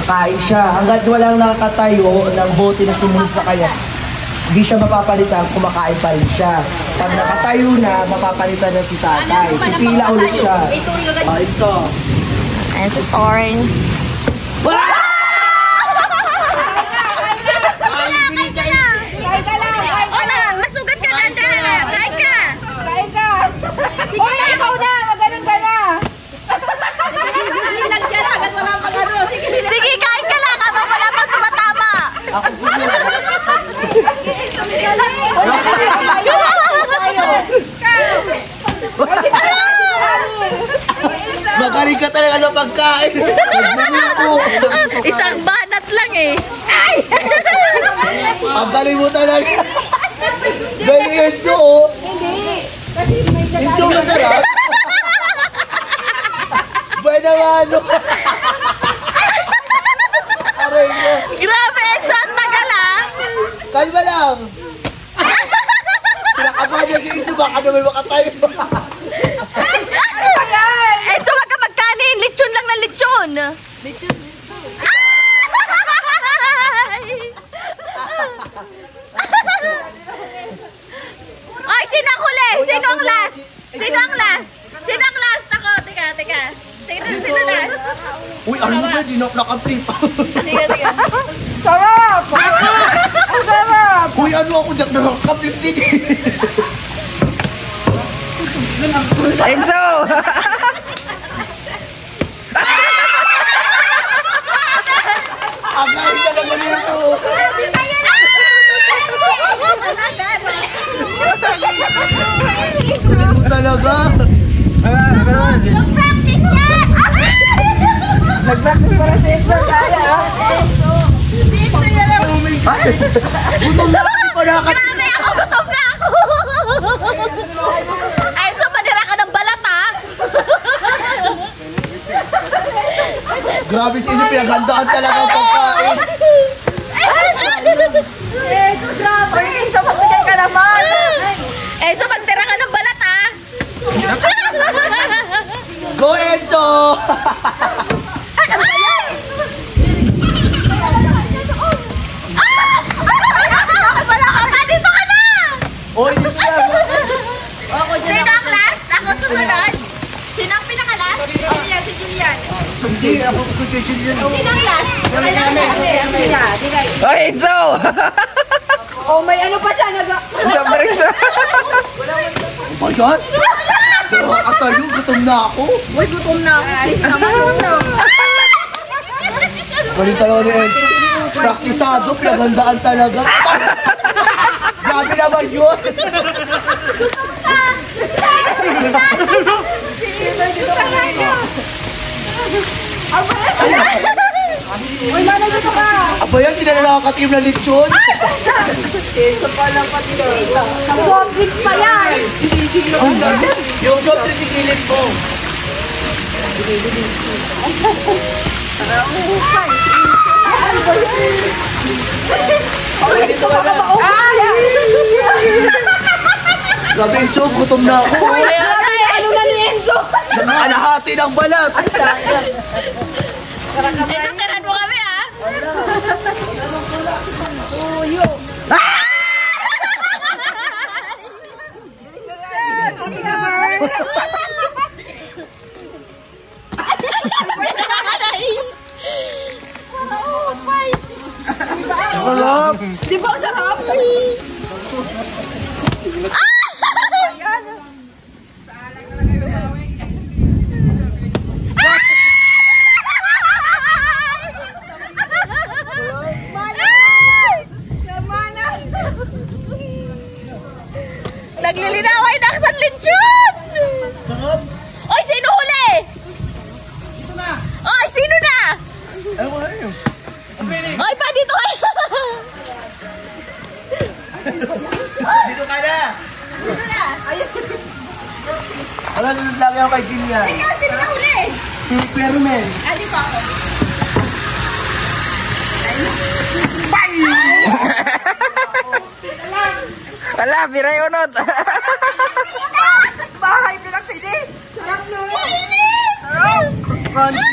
kakain siya. Hanggat walang nakatayo ng bote na sumunod sa kanya, hindi siya mapapalitan, kumakain pa rin siya. Pag nakatayo na, mapapalitan na si tatay. Pipila ulit siya. Enzo. Enzo story. Masugat ka ganda. Kain ka. Kain ka. Hoy, ikaw na. Maganon ka na. Sige, kain ka lang. Habang wala pang tumatama. Ako sumunod. Magaling ka talaga ng pagkain. Isang banat lang eh. Ang galing mo talaga. Galing Enzo, oh. Hindi. Enzo, masarap. Buena mano. Aray mo. Grabe, Enzo, ang tagal ah. Kalma lang. Pinakabahan niya si Enzo, baka naman makatayo. Ano ba yan? Enzo, wag ka magkanin. Lechon lang na lechon. Lechon. Ay, sino ang huli? Sino ang last? Sino ang last? Sino ang last? Ako, teka. Sino last? Uy, ano ba? Di na-complete. Teka. Sarap! Ang sarap! Uy, ano ako dyan na-complete din. Enzo! Ang galing talaga nito. Talaga? Nag-practice para sa Enzo tayo, ah! Ay! Gutom na ako pa nakakat... Grabe, ako gutom na ako. Enzo, manira ka ng balat ha. Grabe si Enzo, pinaghandaan talaga ang pagkain. Enzo, grabe. Ay, Enzo, magbigay ka naman! Enzo, magtira ka ng balat ha. Go, Enzo! Dito ka na. Oy, dito lang. Sino ang last? Ako sumunod. Sino ang pinaka-last? Si Julian. Hindi, ako suggestion yun. Sino ang last? Oh, Enzo! Oh, may ano pa siya, nag-jumper siya. Oh my God! Nakakatayo, gutom na ako. Uy, gutom na ako. Please naman. Galing talaga ni Enzo. Praktisado, pinaghandaan talaga. Grabe naman yun. Uy, mana dito ka! Aba yan, hindi na nakakatim na lechon. Enzo pa lang pati dito. Soft drinks pa yan. Yung soft drink si kilid mo. Dito ka na. Grabe Enzo, gutom na ako. Ano na ni Enzo? Nakalahati ng balat. Enzo, tiran mo kami ha. Sarap. Di ba ang sarap? Naglilinaway na sa lechon. Oy, sino huli? Oy, sino na? Oy, pa dito kayo. Dito ka na. Wala nunod lang yung kay Gillian. Sino na huli? Si Permen. Ah, dito ako. Wala, biray unod. Bahay pinaksini. Sarap no. Sarap. Crunchy.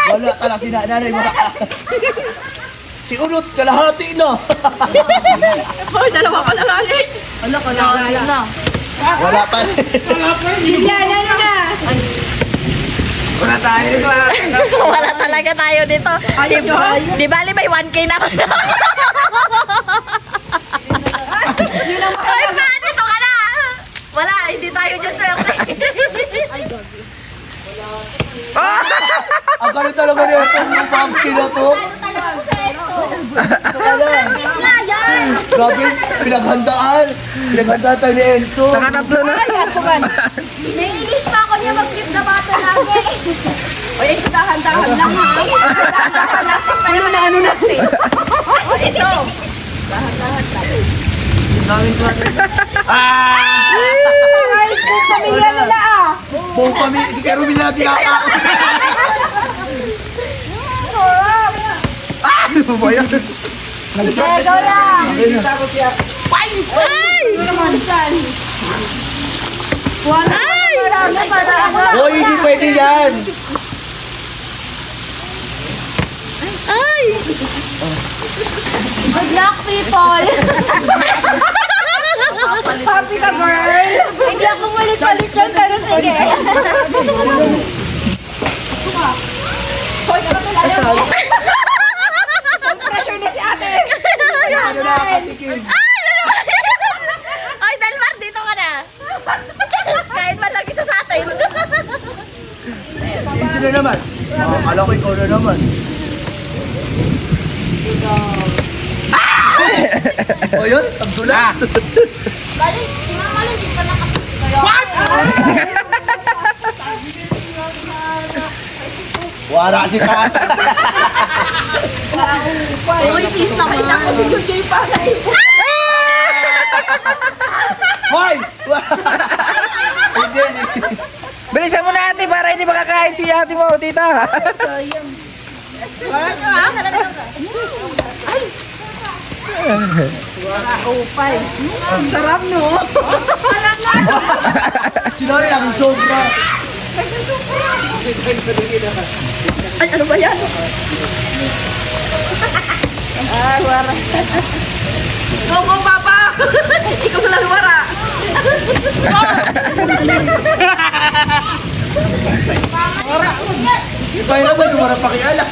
Wala talaga si nanay maka. Si Unot, kalahati na. Boy, dalawa pa na lang eh. Ano ka na? Wala pa rin. Yan, ano na? Wala tayo. Wala talaga tayo dito. Di bali may 1K na ako. Ay, pa, dito ka na. Wala, hindi tayo dyan swerte. Ang galing talaga niya itong Babsi na to. Ito ka lang. Grabe, pinaghandaan. Pinaghandaan tayo ni Enzo. Nakatatlo na. Naiinis pa ako niya mag-trip na bata lagi. Oy, ito dahan-dahan lang ha. Dahan-dahan lang. Ano na, ano na? Ito. Ay, pamilya nila ah. Buong pamilya, si Kerumil na tinakaon. Ano ba yan? Ikaw lang. Ay! Hoy, hindi pwede yan. Ay! Good luck, people. Happy ka, girl. Hindi ako malit-malit yan, pero sige. Hoy, ano na lang? Pressure na si ate. Ano nakakatikim? Ay, Dalmar, dito ka na. Kahit man lang isa sa atin. Enzo na naman. Akala ko ikaw na naman. O yun, tabdulas. Balik, si Mama lang, di pa nakapit kayo. Wala si Tata. Uy, please naman. Hoy! Hindi. Bilisan mo na ate para hindi makakain si ate mo, tita. Sarap, no? Sinari lang, sobra. Ay, ano ba yan? Ay, wara. Go, go, papa! Ikaw lang wara. Iba yun naman, wala pakialam.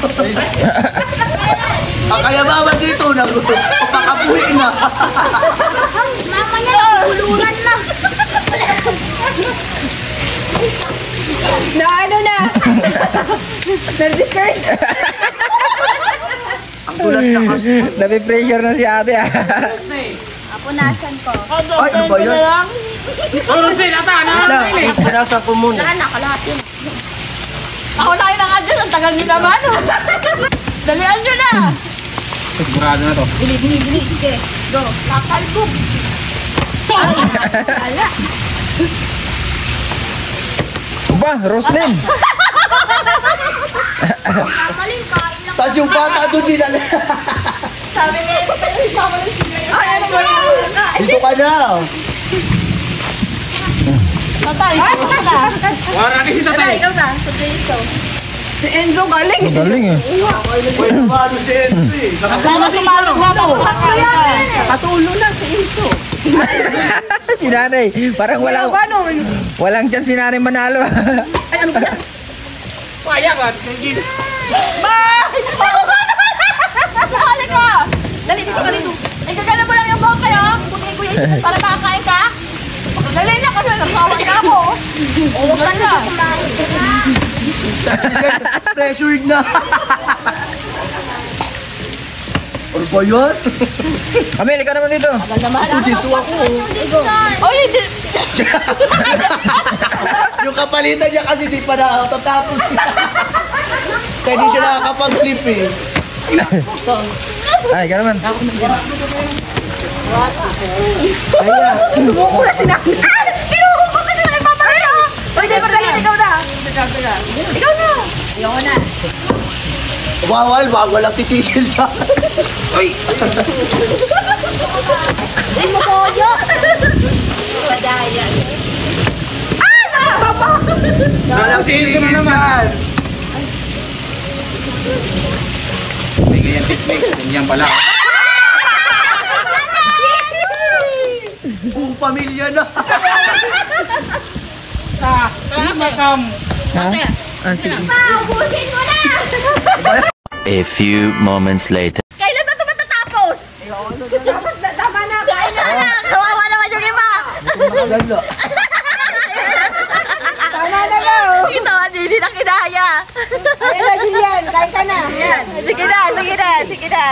Ang kaya mama dito, napakabuhi na. Mama niya, naguluran na. Na ano na? Na-discourage? Ang tulas na kasi. Napipressure na si ate ah. Punasan ko. Ay, ano ba yan? Wait lang, pinasan ko muna. Nakalahati. Ako na kayo ng address. Ang tagal nyo naman. Dalian nyo na. Sigurado na to. Bili, bili, bili. Sige, go. Kakalbog. Wala. Ba, Roslyn. Kakaling, kain lang. Tapos yung bata doon din. Sabi niya, isama lang sila. Ay, ano ba yan? Dito ka na. Tatay, ito na. Ikaw na. Si Enzo galing. Galing eh. Pwede paano si Enzo eh. Sana sumalog na po. Nakatulo na si Enzo. Si nanay. Parang walang Paano? walang chance si nanay manalo. Ay, ano ba yan? Sumali ka. Dali, dito ka dito. Nagkagana mo lang yung bawang kayo. Puti ko yun. Para makakain ka. Dali na kasi nagsawa na ako. Oo ka na. Pressured na. Ano ba yun? Kamil, ikaw naman dito. Dito ako. Oy, hindi. Yung kapalitan niya kasi di pa natatapos. Kaya di siya nakakapag-flip eh. Ay, ikaw naman. Tumuko na si Nak. Ah! Kinuhukot na sila kay Papa Rio. Oy, di dali, ikaw na. Ikaw na. Ayoko na. Bawal, walang titigil siya. Uy! Ay, maboyo. Padaya. Walang titigil siya. Ganyan pala. Buong pamilya na. Ubusin mo na! A few moments later. Kailan ba ito matatapos? Tapos na, tama na, kain na. Kawawa naman yung iba. Maganda. Tama na daw. Ito, hindi na kinaya. Ayan na, Jillian, kain ka na. Sige na, sige na, sige na.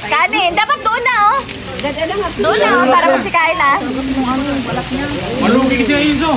Kanin, dapat doon na, oh. Ganda lang, Doon na, oh, para magsikain na. Malugi si Enzo.